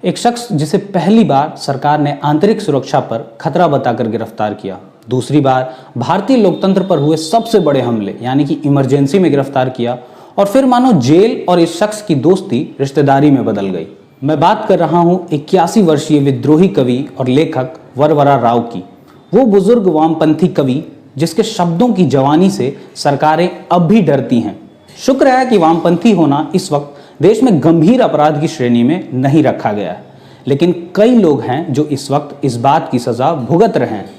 एक शख्स जिसे पहली बार सरकार ने आंतरिक सुरक्षा पर खतरा बताकर गिरफ्तार किया, दूसरी बार भारतीय लोकतंत्र पर हुए सबसे बड़े हमले यानी कि इमरजेंसी में गिरफ्तार किया, और फिर मानो जेल और इस शख्स की दोस्ती रिश्तेदारी में बदल गई। मैं बात कर रहा हूं 81 वर्षीय विद्रोही कवि और लेखक वरवरा राव की। वो बुजुर्ग वामपंथी कवि जिसके शब्दों की जवानी से सरकारें अब भी डरती हैं। शुक्र है कि वामपंथी होना इस वक्त देश में गंभीर अपराध की श्रेणी में नहीं रखा गया है, लेकिन कई लोग हैं जो इस वक्त इस बात की सजा भुगत रहे हैं।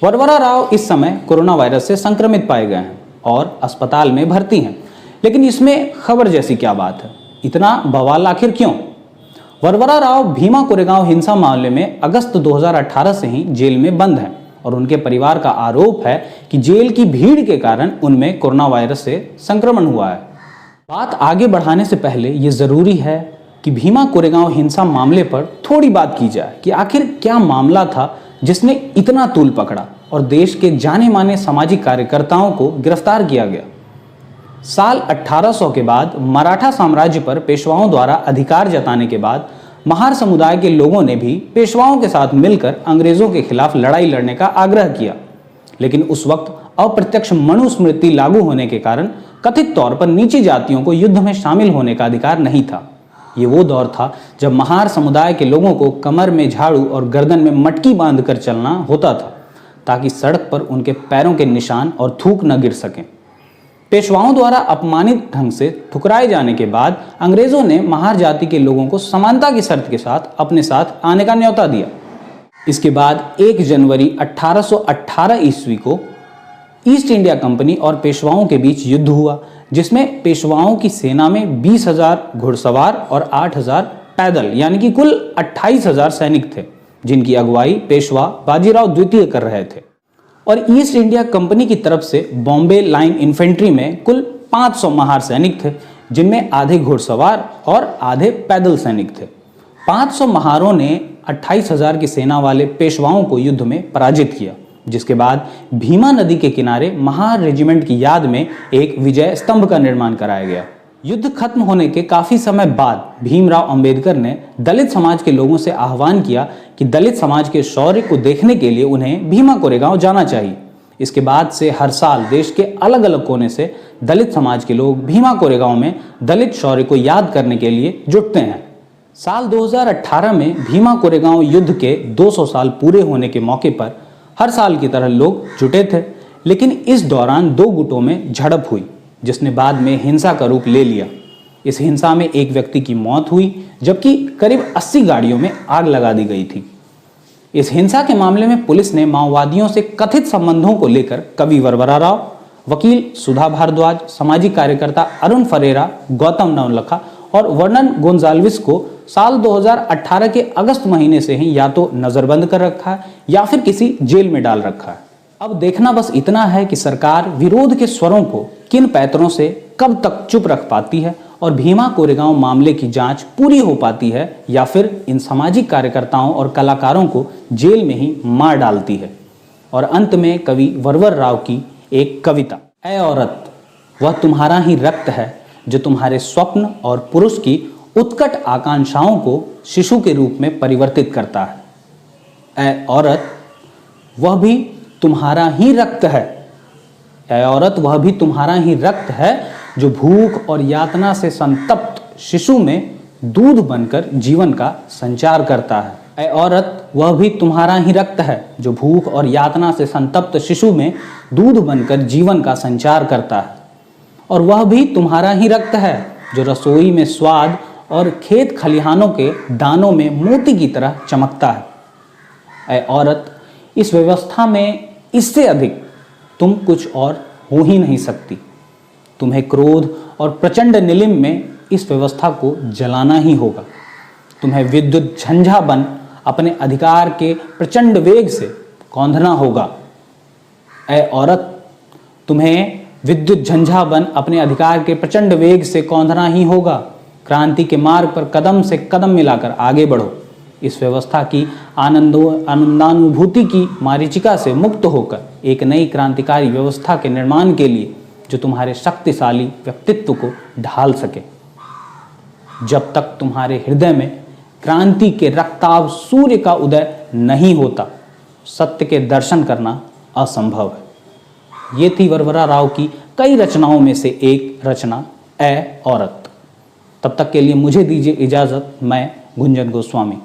वरवरा राव इस समय कोरोना वायरस से संक्रमित पाए गए हैं और अस्पताल में भर्ती हैं, लेकिन इसमें खबर जैसी क्या बात है? इतना बवाल आखिर क्यों? वरवरा राव भीमा कोरेगांव हिंसा मामले में अगस्त 2018 से ही जेल में बंद हैं और उनके परिवार का आरोप है कि जेल की भीड़ के कारण उनमें कोरोना वायरस से संक्रमण हुआ है। बात आगे बढ़ाने से पहले ये जरूरी है कि भीमा कोरेगांव हिंसा मामले पर थोड़ी बात की जाए कि आखिर क्या मामला था जिसने इतना तूल पकड़ा और देश के जाने माने सामाजिक कार्यकर्ताओं को गिरफ्तार किया गया। साल 1800 के बाद मराठा साम्राज्य पर पेशवाओं द्वारा अधिकार जताने के बाद महार समुदाय के लोगों ने भी पेशवाओं के साथ मिलकर अंग्रेजों के खिलाफ लड़ाई लड़ने का आग्रह किया, लेकिन उस वक्त अप्रत्यक्ष मनुस्मृति लागू होने के कारण कथित तौर पर नीची जातियों को युद्ध में शामिल होने का अधिकार नहीं था। ये वो दौर था जब महार समुदाय के लोगों को कमर में झाड़ू और गर्दन में मटकी बांधकर चलना होता था ताकि सड़क पर उनके पैरों के निशान और थूक न गिर सकें। पेशवाओं द्वारा अपमानित ढंग से ठुकराए जाने के बाद अंग्रेजों ने महार जाति के लोगों को समानता की शर्त के साथ अपने साथ आने का न्योता दिया। इसके बाद 1 जनवरी 1818 ईस्वी को ईस्ट इंडिया कंपनी और पेशवाओं के बीच युद्ध हुआ, जिसमें पेशवाओं की सेना में 20,000 घुड़सवार और 8,000 पैदल यानी कि कुल 28,000 सैनिक थे, जिनकी अगुवाई पेशवा बाजीराव द्वितीय कर रहे थे। और ईस्ट इंडिया कंपनी की तरफ से बॉम्बे लाइन इन्फेंट्री में कुल 500 महार सैनिक थे, जिनमें आधे घुड़सवार और आधे पैदल सैनिक थे। 500 महारों ने 28,000 की सेना वाले पेशवाओं को युद्ध में पराजित किया, जिसके बाद भीमा नदी के किनारे महार रेजिमेंट की याद में एक विजय स्तंभ का निर्माण कराया गया। युद्ध खत्म होने के काफी समय बाद भीमराव अंबेडकर ने दलित समाज के लोगों से आह्वान किया कि दलित समाज के शौर्य को देखने के लिए उन्हें भीमा कोरेगांव जाना चाहिए। इसके बाद से हर साल देश के अलग अलग कोने से दलित समाज के लोग भीमा कोरेगांव में दलित शौर्य को याद करने के लिए जुटते हैं। साल 2018 में भीमा कोरेगांव युद्ध के 200 साल पूरे होने के मौके पर हर साल की तरह लोग जुटे थे, लेकिन इस दौरान 2 गुटों में झड़प हुई, जिसने बाद में हिंसा का रूप ले लिया। इस हिंसा में एक व्यक्ति की मौत हुई, जबकि करीब 80 गाड़ियों में आग लगा दी गई थी। इस हिंसा के मामले में पुलिस ने माओवादियों से कथित संबंधों को लेकर कवि वरवरा राव, वकील सुधा भारद्वाज, सामाजिक कार्यकर्ता अरुण फरेरा, गौतम नवलखा और वर्णन गोंजाल्विस को साल 2018 के अगस्त महीने से ही या तो नजरबंद कर रखा है या फिर किसी जेल में डाल रखा है। अब देखना बस इतना है कि सरकार विरोध के स्वरों को किन पैतरों से कब तक चुप रख पाती है और भीमा कोरेगांव मामले की जांच पूरी हो पाती है या फिर इन सामाजिक कार्यकर्ताओं और कलाकारों को जेल में ही मार डालती है। और अंत में कवि वरवर राव की एक कविता, ऐ औरत वह तुम्हारा ही रक्त है जो तुम्हारे स्वप्न और पुरुष की उत्कट आकांक्षाओं को शिशु के रूप में परिवर्तित करता है। ऐ औरत वह भी तुम्हारा ही रक्त है, ऐ औरत वह भी तुम्हारा ही रक्त है जो भूख और यातना से संतप्त शिशु में दूध बनकर जीवन का संचार करता है। ऐ औरत वह भी तुम्हारा ही रक्त है जो भूख और यातना से संतप्त शिशु में दूध बनकर जीवन का संचार करता है। और वह भी तुम्हारा ही रक्त है जो रसोई में स्वाद और खेत खलिहानों के दानों में मोती की तरह चमकता है। ऐ औरत इस व्यवस्था में इससे अधिक तुम कुछ और हो ही नहीं सकती। तुम्हें क्रोध और प्रचंड निलिम में इस व्यवस्था को जलाना ही होगा। तुम्हें विद्युत झंझा बन अपने अधिकार के प्रचंड वेग से कौंधना होगा। ऐ औरत तुम्हें विद्युत झंझा बन अपने अधिकार के प्रचंड वेग से कौंधना ही होगा। क्रांति के मार्ग पर कदम से कदम मिलाकर आगे बढ़ो। इस व्यवस्था की आनंदानुभूति की मारीचिका से मुक्त होकर एक नई क्रांतिकारी व्यवस्था के निर्माण के लिए जो तुम्हारे शक्तिशाली व्यक्तित्व को ढाल सके। जब तक तुम्हारे हृदय में क्रांति के रक्ताभ सूर्य का उदय नहीं होता, सत्य के दर्शन करना असंभव है। ये थी वरवरा राव की कई रचनाओं में से एक रचना ए औरत। तब तक के लिए मुझे दीजिए इजाजत। मैं गुंजन गोस्वामी।